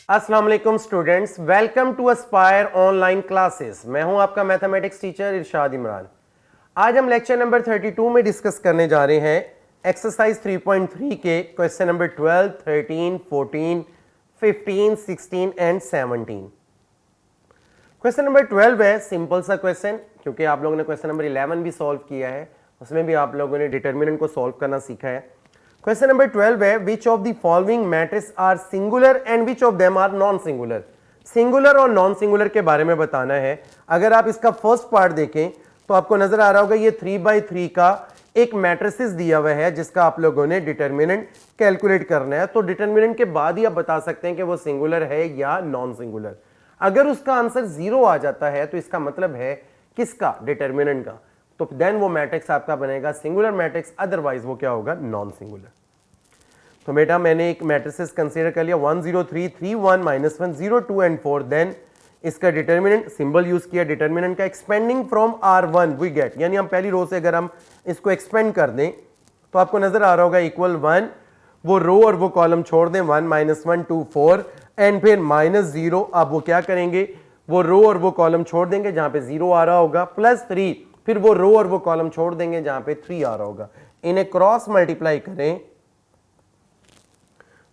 अस्सलाम वालेकुम students, welcome to Aspire online classes. मैं हूं आपका मैथमेटिक्स टीचर इरशाद इमरान। आज हम लेक्चर नंबर 32 में डिस्कस करने जा रहे हैं एक्सरसाइज 3.3 के question number 12, 13, 14, 15, 16 and 17। Question number 12 है सिंपल सा क्वेश्चन, क्योंकि आप लोगों ने क्वेश्चन नंबर 11 भी सॉल्व किया है, उसमें भी आप लोगों ने डिटर्मिनेंट को सॉल्व करना सीखा है। क्वेश्चन नंबर 12 है which of the following matrix are singular and which of them are non singular. Singular और नॉन सिंगुलर के बारे में बताना है। अगर आप इसका फर्स्ट पार्ट देखें तो आपको नजर आ रहा होगा ये 3/3 का एक मैट्रिसेस दिया हुआ है जिसका आप लोगों ने डिटर्मिनेंट कैलकुलेट करना है। तो डिटर्मिनेंट के बाद ही आप बता सकते हैं कि वो सिंगुलर है या नॉन सिंगुलर। अगर उसका आंसर 0 आ जाता है तो इसका मतलब है किसका, डिटर्मिनेंट का, तो देन वो मैट्रिक्स आपका बनेगा सिंगुलर मैट्रिक्स, अदरवाइज वो क्या होगा, नॉन सिंगुलर। तो बेटा मैंने एक मैट्रिसेस कंसीडर कर लिया 1 0 3 3 1 -1 0 2 एंड 4। देन इसका डिटर्मिनेंट सिंबल यूज किया, डिटर्मिनेंट का expanding from R1 we get, यानी हम पहली रो से अगर हम इसको एक्सपेंड कर दें तो आपको नजर आ रहा होगा इक्वल 1, वो रो और वो कॉलम छोड़ दें, 1 -1 2 4 एंड फिर -0। अब वो क्या करेंगे, वो रो और वो कॉलम छोड़ देंगे जहां पे 0 आ रहा होगा, +3, फिर वो रो और वो कॉलम छोड़ देंगे जहां पे 3 आ रहा होगा। इन्हें क्रॉस मल्टीप्लाई करें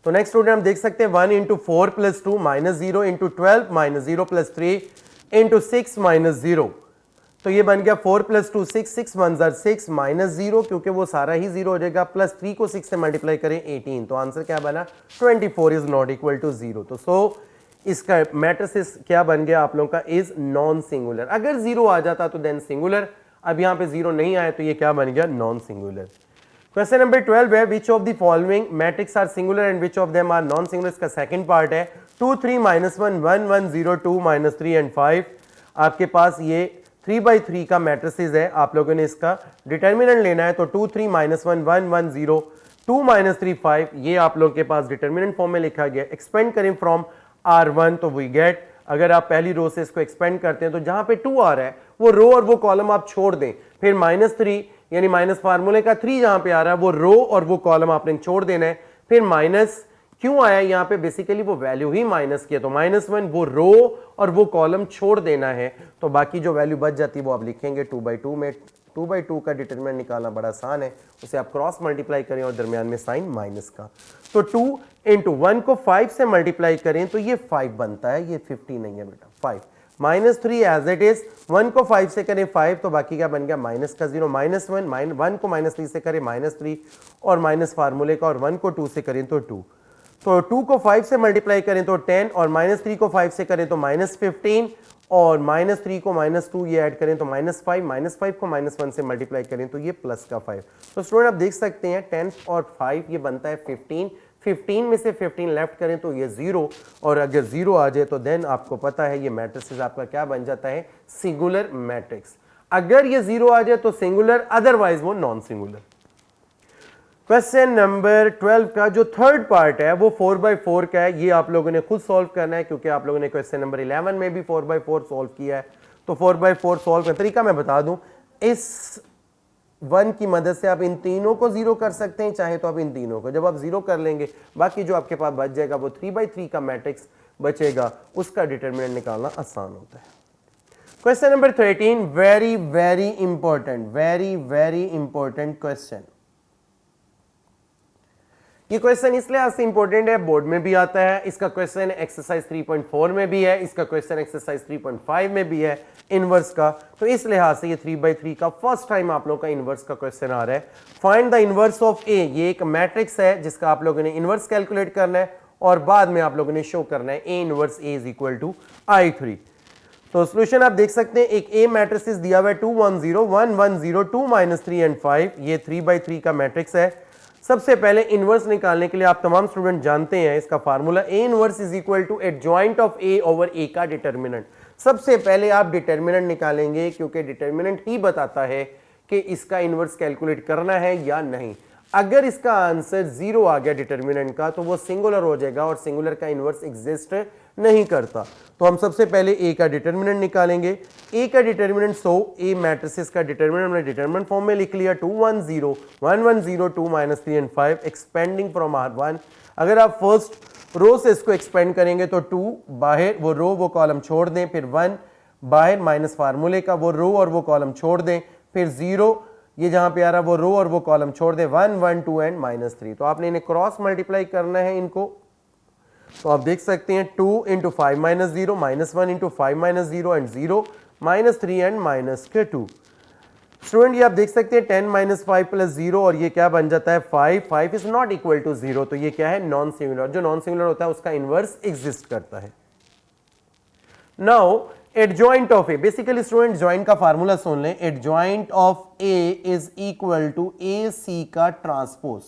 तो नेक्स्ट स्टूडेंट हम देख सकते हैं 1 × 4 + 2 -0 × 12 -0 + 3 × 6 -0। तो ये बन गया 4 + 2 6 6 1 6 -0, क्योंकि वो सारा ही 0 हो जाएगा, +3 को 6 से मल्टीप्लाई करें 18। तो आंसर क्या बना, 24 इज नॉट इक्वल टू 0। तो सो इसका मैट्रिसेस क्या बन गया आप लोगों का, इज नॉन सिंगुलर। अगर 0 आ जाता तो देन सिंगुलर, अब यहां पे 0 नहीं आया तो ये क्या बन गया, नॉन सिंगुलर। क्वेश्चन नंबर 12 है which of the following matrix are singular and which of them are non singular. इसका सेकंड पार्ट है 2 3 -1 1 1 0 2 -3 एंड 5। आपके पास ये 3/3 का मैट्रिसेस है, आप लोगों ने इसका डिटर्मिनेंट लेना है। तो 2 3 -1 1 1 0 2 -3 5, ये आप लोगों के पास डिटर्मिनेंट फॉर्म में लिखा गया। एक्सपेंड करें फ्रॉम R1 तो वी गेट, अगर आप पहली रो से इसको एक्सपेंड करते हैं तो जहां पे 2 आ रहा है वो रो और वो कॉलम आप छोड़ दें, फिर -3 यानी माइनस फार्मूले का 3 जहां पे आ रहा है वो रो और वो कॉलम आपने छोड़ देना है। फिर माइनस क्यों आया यहाँ पे, बेसिकली वो वैल्यू ही माइनस किया, तो -1 वो रो और वो कॉलम छोड़ देना है। तो बाकी जो वैल्यू बच जाती है वो आप लिखेंगे 2/2 में। 2/2 का डिटरमिनेंट निकालना बड़ा आसान है, उसे आप क्रॉस मल्टीप्लाई करें और दरमियान में साइन माइनस का। तो 2 × 1 को 5 से मल्टीप्लाई करें तो ये 5 बनता है, ये 50 नहीं है बेटा, 5 -3 एज इट इज। 1 को 5 से करें 5, तो बाकी क्या बन गया, माइनस का 0 -1 1 को -3 से करें -3 और माइनस फार्मूले का, और 1 को 2 से करें तो 2। तो 2 को 5 से मल्टीप्लाई करें तो 10, और -3 को 5 से करें तो -15, और -3 को -2 ये ऐड करें तो -5 -5 को -1 से मल्टीप्लाई करें तो ये प्लस का 5। तो स्टूडेंट आप देख सकते हैं 10 और 5 ये बनता है 15। 15 में से 15 लेफ्ट करें तो ये 0, और अगर 0 आ जाए तो देन आपको पता है ये मैट्रिक्स आपका क्या बन जाता है, सिंगुलर मैट्रिक्स। अगर ये 0 आ जाए तो सिंगुलर, अदरवाइज वो नॉन सिंगुलर। क्वेश्चन नंबर 12 का जो थर्ड पार्ट है वो 4/4 का है, ये आप लोगों ने खुद सॉल्व करना है, क्योंकि आप लोगों ने क्वेश्चन नंबर 11 में भी 4/4 सॉल्व किया है। तो 4/4 सॉल्व का तरीका मैं बता दूं, इस 1 की मदद से आप इन तीनों को 0 कर सकते हैं, चाहे तो आप इन तीनों को, जब आप 0 कर लेंगे बाकी जो आपके पास बच जाएगा वो 3/3 का मैट्रिक्स बचेगा, उसका डिटरमिनेंट निकालना आसान होता है। Question number 13, very very important, very very important question. ये क्वेश्चन इसलिए से इंपॉर्टेंट है, बोर्ड में भी आता है। इसका क्वेश्चन एक्सरसाइज 3.4 में भी है, इसका क्वेश्चन एक्सरसाइज 3.5 में भी है इनवर्स का। तो इस लिहाज से ये 3/3 का फर्स्ट टाइम आप लोगों का इनवर्स का क्वेश्चन आ रहा है। फाइंड द इनवर्स ऑफ ए, ये एक मैट्रिक्स है जिसका आप लोगों ने इनवर्स कैलकुलेट करना है और बाद में आप लोगों ने शो करना है A inverse A is equal to I3। तो सोल्यूशन आप देख सकते हैं, एक ए मैट्रिक्स दिया हुआ है 2 1 0 1 1 0 2 -3 एंड 5, ये 3/3 का मैट्रिक्स है। सबसे पहले इनवर्स निकालने के लिए आप तमाम स्टूडेंट जानते हैं इसका formula, A inverse is equal to adjoint of A over A का डिटर्मिनेंट। सबसे पहले आप डिटर्मिनेंट निकालेंगे, क्योंकि डिटर्मिनेंट ही बताता है कि इसका इनवर्स कैलकुलेट करना है या नहीं। अगर इसका आंसर 0 आ गया डिटर्मिनेंट का तो वो सिंगुलर हो जाएगा, और सिंगुलर का इनवर्स एग्जिस्ट नहीं करता। तो हम सबसे पहले ए का डिटर्मिनेंट निकालेंगे। ए का डिटर्मिनेंट, सो ए मैट्रिसेस का डिटर्मिनेंट हमने डिटर्मिनेंट फॉर्म में लिख लिया, 2 1 0 1 1 0 2 -3 एंड 5 एक्सपेंडिंग फ्रॉम R1। अगर आप फर्स्ट रो से इसको एक्सपेंड करेंगे तो 2 बाहर, वो रो वो कॉलम छोड़ दें, फिर 1 बाहर माइनस फार्मूले का, वो रो और वो कॉलम छोड़ दें, फिर 0 ये जहां पे आ रहा वो रो और वो कॉलम छोड़ दें, 1 1 2 एंड -3। तो आपने इन्हें क्रॉस मल्टीप्लाई करना है इनको। तो आप देख सकते हैं 2 into 5 minus 0, -1 into 5 minus 0 and 0, -3 and -2। Student ये आप देख सकते हैं 10 माइनस 5 प्लस 0 और ये क्या बन जाता है 5। 5 इज नॉट इक्वल टू 0, तो ये क्या है नॉन सिंगुलर। जो नॉन सिंगुलर होता है उसका इनवर्स एग्जिस्ट करता है। Now adjoint of A, basically student joint का फार्मूला सुन लें। Adjoint of A is equal to A C का ट्रांसपोज।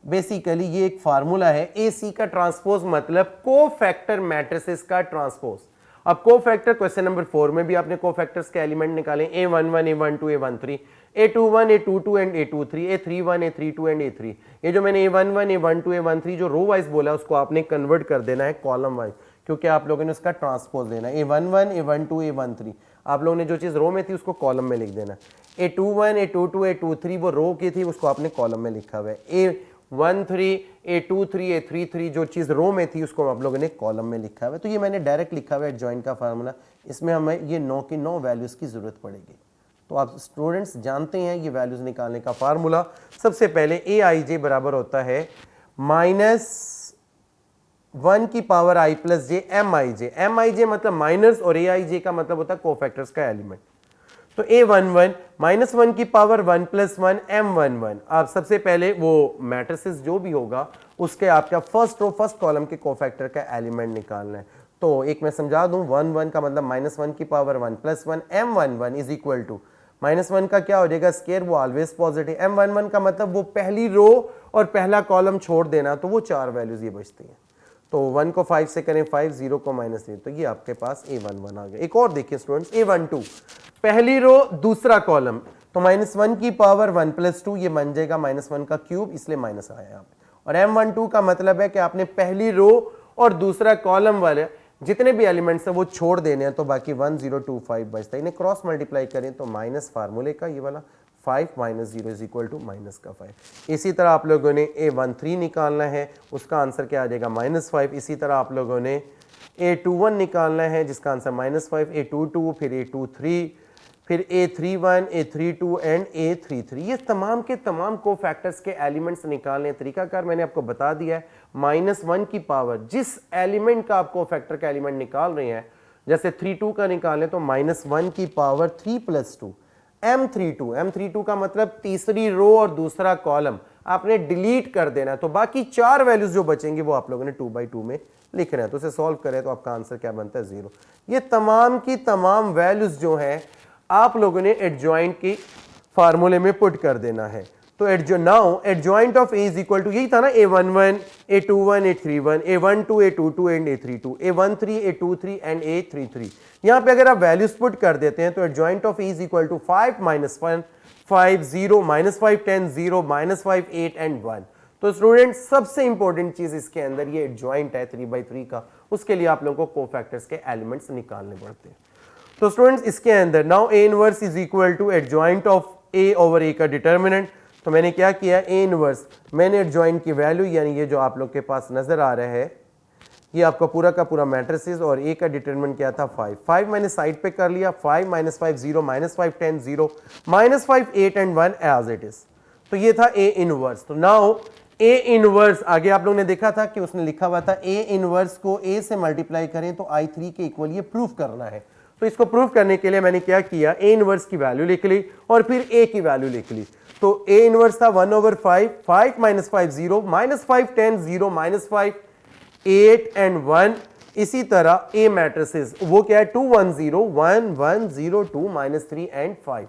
बेसिकली ये एक फार्मूला है, ए सी का ट्रांसपोज मतलब कोफैक्टर मैट्रिसेस का ट्रांसपोज। अब कोफैक्टर क्वेश्चन नंबर 4 में भी आपने कोफैक्टर्स के एलिमेंट निकाले, A11 A12 A13, A21 A22 and A23, A31 A32 and A3। ये जो मैंने A11 A12 A13 जो रो वाइज बोला उसको आपने कन्वर्ट कर देना है कॉलम वाइज, क्योंकि आप लोगों ने उसका ट्रांसपोज देना है। A11 A12 A13 आप लोगों ने जो चीज़ रो में थी उसको कॉलम में लिख देना। A21 A22 A23 वो रो की थी उसको आपने कॉलम में लिखा हुआ है। A13 A23 A33 जो चीज़ रो में थी उसको आप लोगों ने कॉलम में लिखा हुआ है। तो ये मैंने डायरेक्ट लिखा हुआ है जॉइंट का फार्मूला। इसमें हमें ये 9 की 9 वैल्यूज़ की ज़रूरत पड़ेगी। तो आप स्टूडेंट्स जानते हैं ये वैल्यूज़ निकालने का फार्मूला। सबसे पहले AIJ बराबर होता है -1 की power I plus J MIJ। MIJ मतलब माइनस और AIJ का मतलब होता है कोफैक्टर्स का एलिमेंट। तो A11 -1 की पावर 1 प्लस 1 M11। आप सबसे पहले वो मैट्रिसेस जो भी होगा उसके आपका फर्स्ट रो फर्स्ट कॉलम के कोफैक्टर का एलिमेंट निकालना है। तो एक मैं समझा दूं, 1 1 का मतलब -1 की power 1 plus 1 M11 is equal to -1 का क्या हो जाएगा स्केयर, वो ऑलवेज पॉजिटिव। M11 का मतलब वो पहली रो और पहला कॉलम छोड़ देना, तो वो 4 वैल्यूज ये बचती हैं। तो 1 को 5 से करें 5, 0 को -3, तो ये आपके पास A11 आ गया। एक और देखिए स्टूडेंट्स, A12 पहली रो दूसरा कॉलम, तो -1 की पावर 1 प्लस 2 ये बन जाएगा -1 का क्यूब, इसलिए माइनस आया यहाँ पे। और M12 का मतलब है कि आपने पहली रो और दूसरा कॉलम वाले जितने भी एलिमेंट्स हैं वो छोड़ देने हैं, तो बाकी 1 0 2 5 बचता है। इन्हें क्रॉस मल्टीप्लाई करें तो माइनस फार्मूले का ये वाला 5 minus 0 is equal to minus का 5। इसी तरह आप लोगों ने A13 निकालना है, उसका आंसर क्या आ जाएगा -5। इसी तरह आप लोगों ने A21 निकालना है जिसका आंसर -5, A22 फिर A23 फिर A31 A32 एंड A33। ये तमाम के तमाम कोफैक्टर्स के एलिमेंट्स निकालने तरीकाकार मैंने आपको बता दिया है। -1 की पावर जिस एलिमेंट का आप कोफैक्टर का एलिमेंट निकाल रहे हैं, जैसे 32 का निकालें तो -1 की पावर 3 प्लस 2 M32 का मतलब तीसरी रो और दूसरा कॉलम आपने डिलीट कर देना है, तो बाकी 4 वैल्यूज जो बचेंगे वो आप लोगों ने 2 बाई 2 में लिख रहे हैं। तो उसे सॉल्व करें तो आपका आंसर क्या बनता है 0। ये तमाम की तमाम वैल्यूज जो हैं आप लोगों ने एडजॉइंट की फार्मूले में पुट कर देना है। तो now adjoint of A is equal to, यही था ना A11 A21 A31 A12 A22 and A32 A13 A23 and A33। यहां पे अगर आप वैल्यूज पुट कर देते हैं तो adjoint of A is equal to 5 -1 5 0 -5 10 0 -5 8 and 1। तो स्टूडेंट सबसे इंपॉर्टेंट चीज इसके अंदर ये एडजॉइंट है 3/3 का, उसके लिए आप लोगों को कोफैक्टर्स के एलिमेंट्स निकालने पड़ते हैं। तो स्टूडेंट्स इसके अंदर now A inverse is equal to adjoint of A over A का डिटर्मिनेंट। तो मैंने क्या किया, A इनवर्स मैंने एडजॉइंट की वैल्यू यानी ये जो आप लोग के पास नजर आ रहा है ये आपका पूरा का पूरा मैट्रिसेस और A का डिटरमिनेंट क्या था 5 मैंने साइड पे कर लिया। 5 -5 0 -5 10 0 -5 8 एंड 1 एज इट इज। तो ये था A इनवर्स। तो नाउ A इनवर्स आगे आप लोगों ने देखा था कि उसने लिखा हुआ था A इनवर्स को A से मल्टीप्लाई करें तो I3 के इक्वल ये प्रूफ करना है। तो इसको प्रूफ करने के लिए मैंने क्या किया, A इनवर्स की वैल्यू लिख ली और फिर A की वैल्यू लिख ली। तो A इनवर्स था 1/5 5 -5 0 -5 10 0 -5 8 एंड 1। इसी तरह A मैट्रिसेस वो क्या है 2 1 0 1 1 0 2 -3 एंड 5।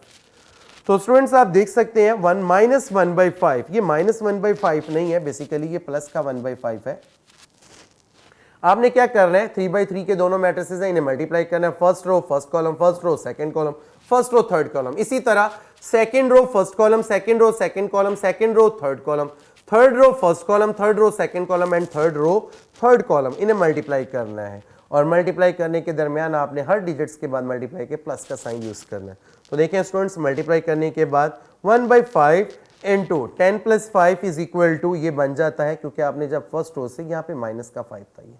तो स्टूडेंट्स आप देख सकते हैं 1 -1/5 ये -1/5 नहीं है, बेसिकली ये प्लस का 1/5 है। आपने क्या करना है 3/3 के दोनों मैट्रिसेस हैं, इन्हें मल्टीप्लाई करना है। First row first column, first row second column, first row third column. इसी तरह second row first column, second row second column, second row third column, third row first column, third row second column and third row third column. इन्हें multiply करना है और multiply करने के दरमियान आपने हर डिजिट्स के बाद मल्टीप्लाई के प्लस का साइन यूज करना है। तो देखें स्टूडेंट्स मल्टीप्लाई करने के बाद 1/5 into 10 plus 5 is equal to, ये बन जाता है क्योंकि आपने जब फर्स्ट रो से यहाँ पे माइनस का 5 था, ये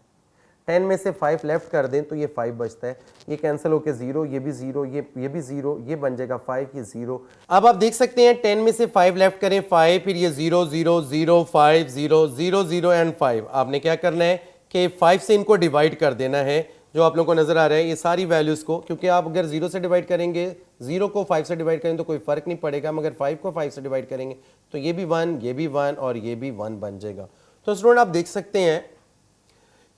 10 में से 5 लेफ्ट कर दें तो ये 5 बचता है, ये कैंसिल होके 0, ये भी 0, ये भी 0, ये बन जाएगा 5, ये 0। अब आप देख सकते हैं 10 में से 5 लेफ्ट करें 5, फिर ये 0 0 0 5 0 0 0 एंड 5। आपने क्या करना है कि 5 से इनको डिवाइड कर देना है, जो आप लोगों को नजर आ रहा है ये सारी वैल्यूज को, क्योंकि आप अगर 0 से डिवाइड करेंगे, 0 को 5 से डिवाइड करें तो कोई फर्क नहीं पड़ेगा, मगर 5 को 5 से डिवाइड करेंगे तो ये भी 1, ये भी 1 और ये भी 1 बन जाएगा। तो स्टूडेंट आप देख सकते हैं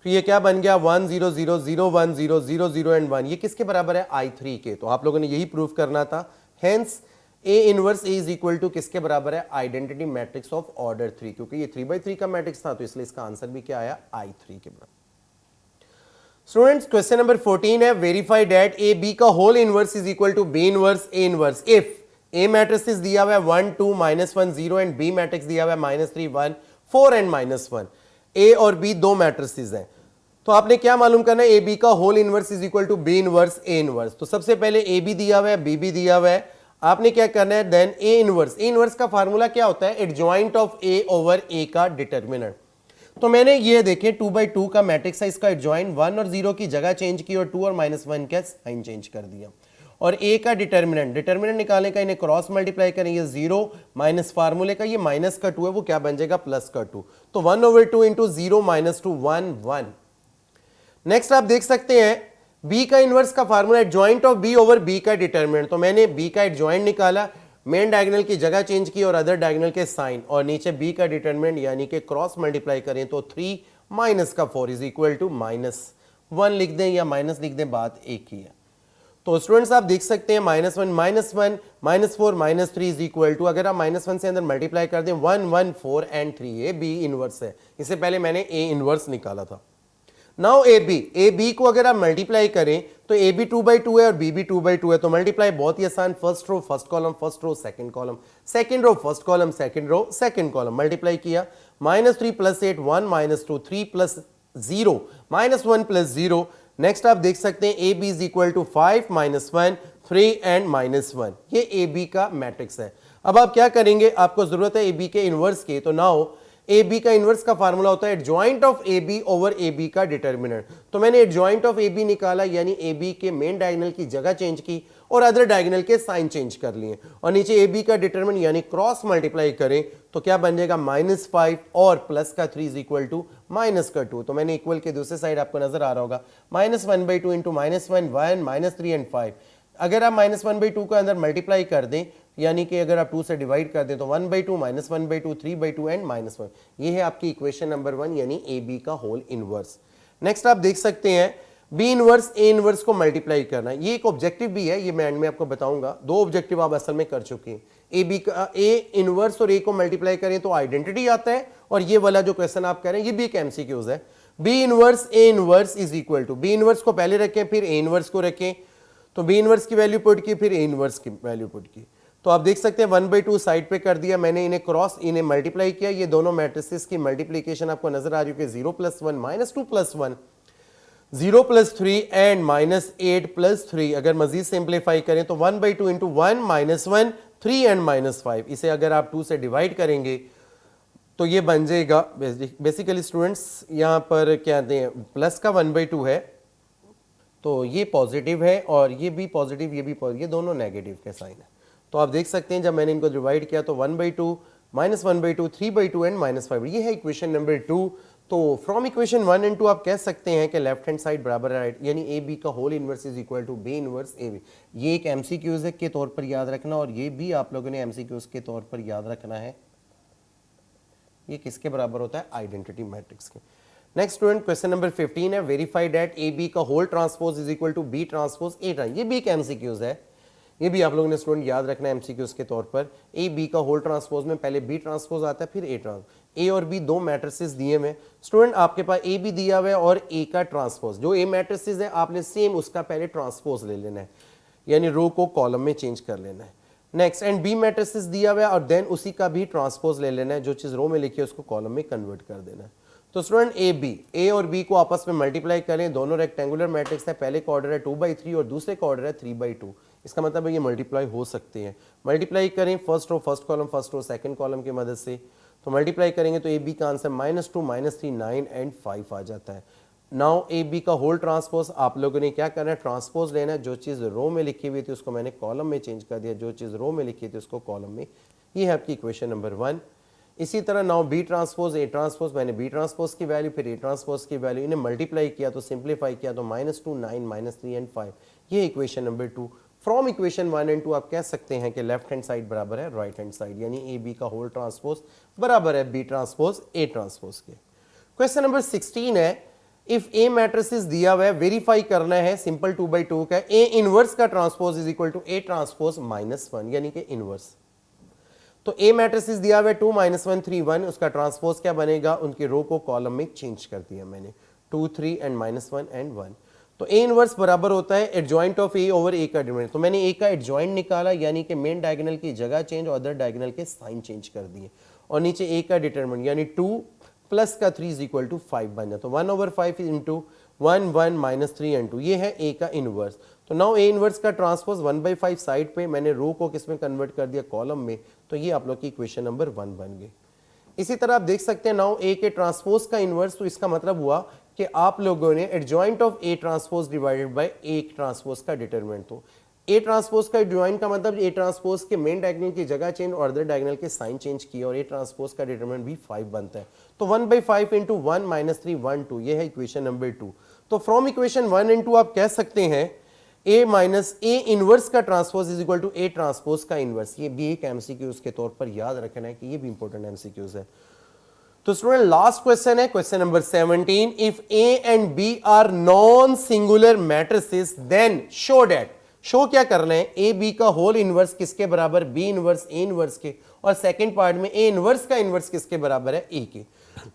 तो ये क्या बन गया 1 0 0 0 1 0 0 0 एंड 1, ये किसके बराबर है I3 के। तो आप लोगों ने यही प्रूव करना था, hence A inverse A is equal to किसके बराबर है, आइडेंटिटी मैट्रिक्स ऑफ ऑर्डर 3, क्योंकि ये 3/3 का मैट्रिक्स था तो इसलिए इसका आंसर भी क्या आया I3 के बराबर। स्टूडेंट्स क्वेश्चन नंबर 14 है, वेरीफाई दैट ए बी का whole inverse is equal to B inverse A inverse if A matrix दिया हुआ है 1 2 -1 0 एंड बी मैट्रिक्स दिया हुआ है -3 1 4 एंड -1। ए और बी दो मैट्रिसेस हैं, तो आपने क्या मालूम करना है, ए बी का whole inverse is equal to B inverse A inverse. तो सबसे पहले ए बी दिया हुआ है, बी भी दिया हुआ है, आपने क्या करना है देन ए इनवर्स का फार्मूला क्या होता है, adjoint of A over A का डिटर्मिनेंट। तो मैंने ये देखे 2/2 का मैट्रिक्स है, इसका एडजॉइंट 1 और 0 की जगह चेंज की और 2 और -1 का साइन चेंज कर दिया, और ए का डिटर्मिनेंट निकालने का इन्हें क्रॉस मल्टीप्लाई करेंगे, 0 माइनस फार्मूले का ये माइनस का 2 है वो क्या बन जाएगा प्लस का 2, तो 1/2 इंटू 0 - 2 1 1। नेक्स्ट आप देख सकते हैं बी का इनवर्स का formula adjoint of B over B का डिटर्मिनेंट, तो मैंने बी का एडजॉइंट निकाला, मेन डायगोनल की जगह चेंज की और अदर डायगोनल के साइन, और नीचे बी का डिटर्मिनेंट यानी कि क्रॉस मल्टीप्लाई करें तो 3 माइनस का 4 इज इक्वल टू -1 लिख दें या माइनस लिख दें, बात एक ही है। तो स्टूडेंट्स आप देख सकते हैं -1 -1 -4 -3 इज इक्वल टू, अगर आप -1 से अंदर मल्टीप्लाई कर दें 1 1 4 एंड 3, ये बी इनवर्स है, इससे पहले मैंने ए इनवर्स निकाला था। नाउ ए बी को अगर आप मल्टीप्लाई करें तो ए बी 2/2 है और बी भी 2/2 है, तो मल्टीप्लाई बहुत ही आसान, first row first column, first row second column, second row first column, second row second column, multiply किया, -3 + 8 1 -2 3 + 0 -1 + 0। नेक्स्ट आप देख सकते हैं A B is equal to 5 -1 3 and -1, ये ए बी का मैट्रिक्स है। अब आप क्या करेंगे, आपको जरूरत है ए बी के इनवर्स की, तो नाउ ए बी का इनवर्स का फार्मूला होता है adjoint of A B over A B का डिटर्मिनेंट, तो मैंने एडजॉइंट ऑफ ए बी निकाला यानी ए बी के मेन डायगोनल की जगह चेंज की और अदर डायगोनल के साइन चेंज कर लिए, और नीचे ए बी का डिटर्मिनेंट यानी क्रॉस मल्टीप्लाई करें तो क्या बन जाएगा -5 और प्लस का 3 इज इक्वल टू माइनस का 2, तो मैंने इक्वल के दूसरे साइड आपको नजर आ रहा होगा -1/2 इंटू -1 1 -3 एंड 5। अगर आप -1/2 का अंदर मल्टीप्लाई कर दें यानी कि अगर आप 2 से डिवाइड कर दें तो 1/2 -1/2 3/2 एंड -1, ये है आपकी इक्वेशन नंबर 1 यानी ए बी का होल इनवर्स। नेक्स्ट आप देख सकते हैं बी इनवर्स ए इनवर्स को मल्टीप्लाई करना, ये एक ऑब्जेक्टिव भी है, ये मैं एंड में आपको बताऊंगा, दो ऑब्जेक्टिव आप असल में कर चुके हैं। ए बी का ए इनवर्स और ए को मल्टीप्लाई करें तो आइडेंटिटी आता है, और ये वाला जो क्वेश्चन आप कह रहे हैं ये भी एक एमसीक्यूज है, B inverse A inverse is equal to, B inverse को पहले रखें फिर ए इनवर्स को रखें, तो बी इनवर्स की वैल्यू पुट की फिर ए इनवर्स की वैल्यू पुट की, तो आप देख सकते हैं 1/2 साइड पे कर दिया मैंने, इन्हें क्रॉस इन्हें मल्टीप्लाई किया, ये दोनों मैट्रिसेस की मल्टीप्लिकेशन आपको नजर आ रही है कि 0 + 1 -2 + 1 0 + 3 एंड -8 + 3। अगर मजीद सिंप्लीफाई करें तो 1/2 इंटू 1 -1 3 एंड -5, इसे अगर आप 2 से डिवाइड करेंगे तो ये बन जाएगा बेसिकली स्टूडेंट्स यहाँ पर क्या कहते हैं प्लस का 1/2 है, तो ये पॉजिटिव है और ये भी पॉजिटिव, ये भी पॉजिटिव, ये दोनों नेगेटिव के साइन है। तो आप देख सकते हैं जब मैंने इनको डिवाइड किया तो 1/2 -1/2 3/2 एंड -5, ये है इक्वेशन नंबर 2। तो फ्रॉम इक्वेशन 1 एंड 2 आप कह सकते हैं कि लेफ्ट हैंड साइड बराबर है राइट, यानी ए बी का whole inverse is equal to B inverse A B. ये एक एमसीक्यूज के तौर पर याद रखना, और ये भी आप लोगों ने एमसीक्यूज के तौर पर याद रखना है, ये किसके बराबर होता है, आइडेंटिटी मैट्रिक्स के। नेक्स्ट स्टूडेंट क्वेश्चन नंबर 15 है, वेरीफाई दैट ए बी का whole transpose is equal to B transpose A transpose, ये भी एक एमसीक्यूज है, ये भी आप लोगों ने स्टूडेंट याद रखना है एमसीक्यूज के तौर पर। ए बी का होल ट्रांसपोज में पहले बी ट्रांसपोज आता है फिर ए ट्रांसपोज, ए और बी दो मैट्रिसेस दिए हुए स्टूडेंट, आपके पास ए बी दिया हुआ है और ए का ट्रांसपोज, जो ए मैट्रिसेस है आपने सेम उसका पहले ट्रांसपोज ले लेना है, यानी रो को कॉलम में चेंज कर लेना है। नेक्स्ट एंड बी मैट्रिसेस दिया हुआ है और देन उसी का भी ट्रांसपोज ले लेना है, जो चीज रो में लिखी है उसको कॉलम में कन्वर्ट कर देना है। तो स्टूडेंट ए और बी को आपस में मल्टीप्लाई करें, दोनों रेक्टेंगुलर मैट्रिक्स है, पहले का ऑर्डर है 2/3 और दूसरे का ऑर्डर है 3/2, इसका मतलब है ये मल्टीप्लाई हो सकते हैं। मल्टीप्लाई करें first row first column, first row second column की मदद से, तो मल्टीप्लाई करेंगे तो ए बी का आंसर -2 -3 9 एंड 5 आ जाता है। नाउ ए बी का होल ट्रांसपोज आप लोगों ने क्या करना है, ट्रांसपोज लेना है। जो चीज़ रो में लिखी हुई थी उसको मैंने कॉलम में चेंज कर दिया, जो चीज़ रो में लिखी थी उसको कॉलम में। ये है आपकी इक्वेशन नंबर 1। इसी तरह now B transpose A transpose, मैंने बी ट्रांसपोज की वैल्यू फिर ए ट्रांसपोज की वैल्यू, इन्हें मल्टीप्लाई किया तो सिंप्लीफाई किया तो -2 9 -3 एंड 5, ये equation number 2। From equation 1 and 2 आप कह सकते हैं कि लेफ्ट हैंड साइड बराबर है राइट हैंड साइड, यानी ए बी का होल ट्रांसपोज बराबर है बी ट्रांसपोज ए ट्रांसपोज के। क्वेश्चन नंबर 16 है, इफ ए मैट्रिसेस दिया हुआ है, वेरीफाई करना है सिंपल 2/2 का, ए इनवर्स का transpose is equal to A transpose -1 यानी कि इनवर्स। तो ए मैट्रिसेस दिया हुआ है 2 -1 3 1, उसका ट्रांसपोज क्या बनेगा, उनके रो को कॉलम में चेंज कर दिया मैंने, 2 3 एंड -1 एंड 1। तो ए इनवर्स बराबर होता है adjoint of A over A का डिटरमिनेंट। तो मैंने ए का एडजॉइंट निकाला, यानी कि मेन डायगोनल की जगह चेंज और अदर डायगोनल के साइन चेंज कर दिए, और नीचे ए का डिटरमिनेंट यानी 2 प्लस का 3 इज इक्वल टू 5 बन जाता है। 1/5 इंटू 1 1 -3 एंड 2, ये है ए का इनवर्स। तो नाउ ए इनवर्स का ट्रांसपोज 1/5 साइड पे, मैंने रो को किस में कन्वर्ट कर दिया, कॉलम में। तो ये आप लोग की इक्वेशन नंबर 1 बन गई। इसी तरह आप देख सकते हैं नाउ ए के ट्रांसपोज का इनवर्स, तो इसका मतलब हुआ कि आप लोगों ने adjoint of A transpose divided by A transpose का डिटरमिनेंट। तो ए ट्रांसपोज का एडजॉइंट का मतलब ए ट्रांसपोज के मेन डायगोनल की जगह चेंज और अदर डायगोनल के साइन चेंज किया, और ए ट्रांसपोज का डिटरमिनेंट भी 5 बनता है। तो 1/5 इंटू 1 -3 1 2, ये है इक्वेशन नंबर 2। तो फ्रॉम इक्वेशन 1 एंड 2 आप कह सकते हैं ए माइनस ए इनवर्स का transpose is equal to A transpose का इनवर्स। ये भी एक एमसीक्यूज के तौर पर याद रखना है कि ये भी इंपॉर्टेंट एमसीक्यूज है। तो स्टूडेंट लास्ट क्वेश्चन है question number 17, if A and B are non singular matrices then show that. Show क्या करना है, ए बी का होल इनवर्स किसके बराबर, बी इनवर्स ए इनवर्स के, और सेकंड पार्ट में ए इनवर्स का इनवर्स किसके बराबर है, ए के।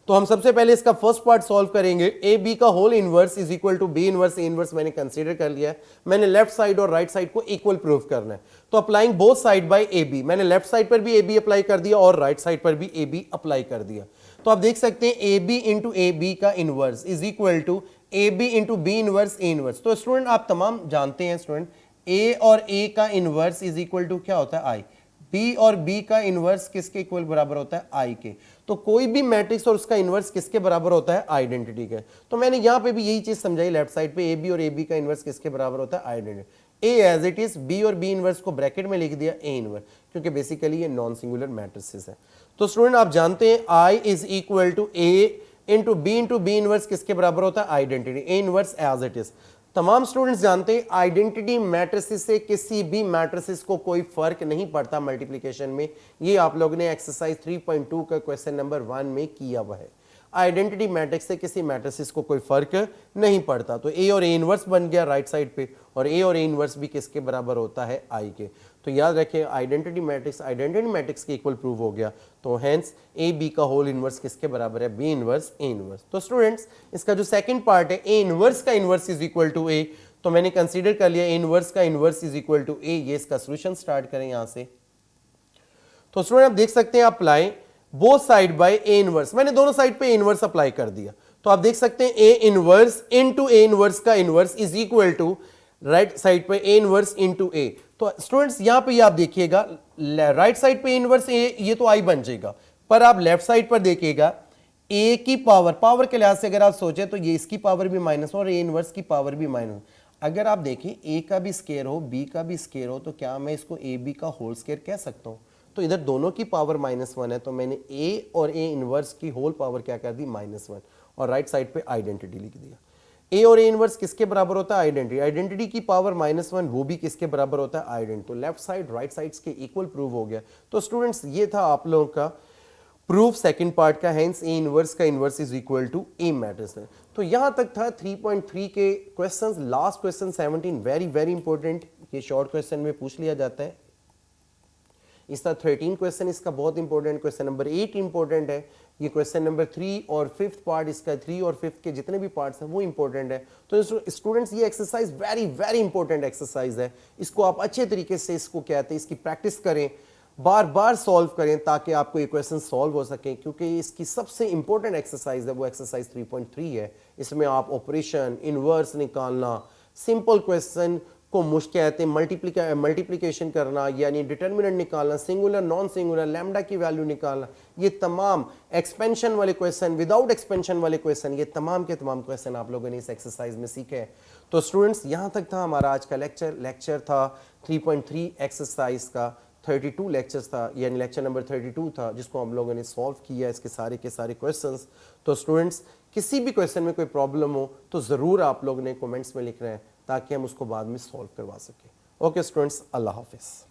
तो हम सबसे पहले इसका फर्स्ट पार्ट सॉल्व करेंगे। ए बी का whole inverse is equal to B inverse A inverse मैंने कंसीडर कर लिया है। मैंने लेफ्ट साइड और राइट साइड को इक्वल प्रूव करना है, तो applying both side by A B, मैंने लेफ्ट साइड पर भी ए बी अप्लाई कर दिया और राइट साइड पर भी ए बी अप्लाई कर दिया। तो आप देख सकते हैं A B into A B का inverse is equal to A B into B inverse A inverse. तो स्टूडेंट आप तमाम जानते हैं स्टूडेंट, ए और ए का इनवर्स इज इक्वल टू क्या होता है, आई। बी और बी का इनवर्स किसके इक्वल बराबर होता है, आई के। तो कोई भी मैट्रिक्स और उसका इनवर्स किसके बराबर होता है, आइडेंटिटी के। तो मैंने यहां पे भी यही चीज समझाई लेफ्ट साइड पे, ए बी और ए बी का इनवर्स किसके बराबर होता है, identity. A as it is, B और बी इनवर्स को ब्रैकेट में लिख दिया ए इनवर्स, क्योंकि बेसिकली ये नॉन सिंगुलर मैट्रिसेस है। तो स्टूडेंट आप जानते हैं I is equal to A into B inverse किसके बराबर होता है, identity, A inverse as it is. तमाम स्टूडेंट्स जानते हैं आइडेंटिटी मैट्रिसेस से किसी भी मैट्रिसेस को कोई फर्क नहीं पड़ता मल्टीप्लिकेशन में। ये आप लोगों ने एक्सरसाइज 3.2 का क्वेश्चन नंबर 1 में किया हुआ है। आइडेंटिटी मैट्रिक्स से किसी मैट्रिसेस को कोई फर्क नहीं पड़ता। तो ए और ए इनवर्स बन गया राइट साइड पे, और ए और ए इनवर्स भी किसके बराबर होता है, आई के। तो याद रखें आइडेंटिटी मैट्रिक्स के इक्वल प्रूव हो गया। तो हेंस ए बी का होल इनवर्स किसके बराबर है, बी इनवर्स ए इनवर्स। तो स्टूडेंट्स इसका जो सेकंड पार्ट है, ए इनवर्स का इनवर्स इज इक्वल टू ए, तो मैंने कंसीडर कर लिया ए इनवर्स का इनवर्स इज इक्वल टू ए। ये इसका सोल्यूशन स्टार्ट करें यहां से। तो स्टूडेंट आप देख सकते हैं apply both side by A inverse, मैंने दोनों साइड पे ए इनवर्स अप्लाई कर दिया। तो आप देख सकते हैं A inverse into A inverse का inverse is equal to right side पे ए इनवर्स इनटू ए। तो स्टूडेंट्स यहां पे आप देखिएगा राइट साइड पे इनवर्स ए, ये तो आई बन जाएगा, पर आप लेफ्ट साइड पर देखिएगा ए की पावर के लिहाज से अगर आप सोचे तो ये इसकी पावर भी माइनस और ए इनवर्स की पावर भी माइनस। अगर आप देखें ए का भी स्केयर हो बी का भी स्केयर हो, तो क्या मैं इसको ए बी का होल स्केयर कह सकता हूं। तो इधर दोनों की पावर -1 है, तो मैंने ए और ए इनवर्स की होल पावर क्या कर दी, -1, और राइट साइड पे आइडेंटिटी लिख दिया। ए और ए इनवर्स किसके बराबर होता है, आइडेंटिटी की पावर -1, वो भी किसके बराबर होता है, आइडेंटिटी। तो लेफ्ट साइड राइट साइड्स के इक्वल प्रूव हो गया। तो स्टूडेंट्स ये था आप लोगों का प्रूफ सेकंड पार्ट का, हेंस ए इनवर्स का inverse is equal to A matrix है। तो यहां तक था 3.3 के क्वेश्चंस। Last question 17 very very important, ये शॉर्ट क्वेश्चन में पूछ लिया जाता है। इसका 13 क्वेश्चन इसका बहुत इंपॉर्टेंट, क्वेश्चन नंबर 8 इंपॉर्टेंट है। ये क्वेश्चन नंबर 3 और 5th पार्ट, इसका 3 और 5th के जितने भी पार्ट्स हैं वो इंपॉर्टेंट है। तो स्टूडेंट्स ये exercise very very important exercise है, इसको आप अच्छे तरीके से इसको कहते हैं इसकी प्रैक्टिस करें, बार बार सॉल्व करें ताकि आपको ये क्वेश्चन सॉल्व हो सके, क्योंकि इसकी सबसे इंपॉर्टेंट एक्सरसाइज है वो एक्सरसाइज 3.3 है। इसमें आप ऑपरेशन, इनवर्स निकालना, सिंपल क्वेश्चन को मुश्क कहते हैं, मल्टीप्लिकेशन करना यानी डिटर्मिनेंट निकालना, सिंगुलर नॉन सिंगुलर, लैम्डा की वैल्यू निकालना, ये तमाम एक्सपेंशन वाले क्वेश्चन, विदाउट एक्सपेंशन वाले क्वेश्चन, ये तमाम के तमाम क्वेश्चन आप लोगों ने इस एक्सरसाइज में सीखे हैं। तो स्टूडेंट्स यहाँ तक था हमारा आज का लेक्चर था 3.3 एक्सरसाइज का 32 लेक्चर्स था, यानी लेक्चर नंबर 32 था, जिसको हम लोगों ने सॉल्व किया इसके सारे के सारे क्वेश्चंस। तो स्टूडेंट्स किसी भी क्वेश्चन में कोई प्रॉब्लम हो तो ज़रूर आप लोग ने कमेंट्स में लिख रहे हैं ताकि हम उसको बाद में सॉल्व करवा सकें। ओके स्टूडेंट्स, अल्लाह हाफिज़।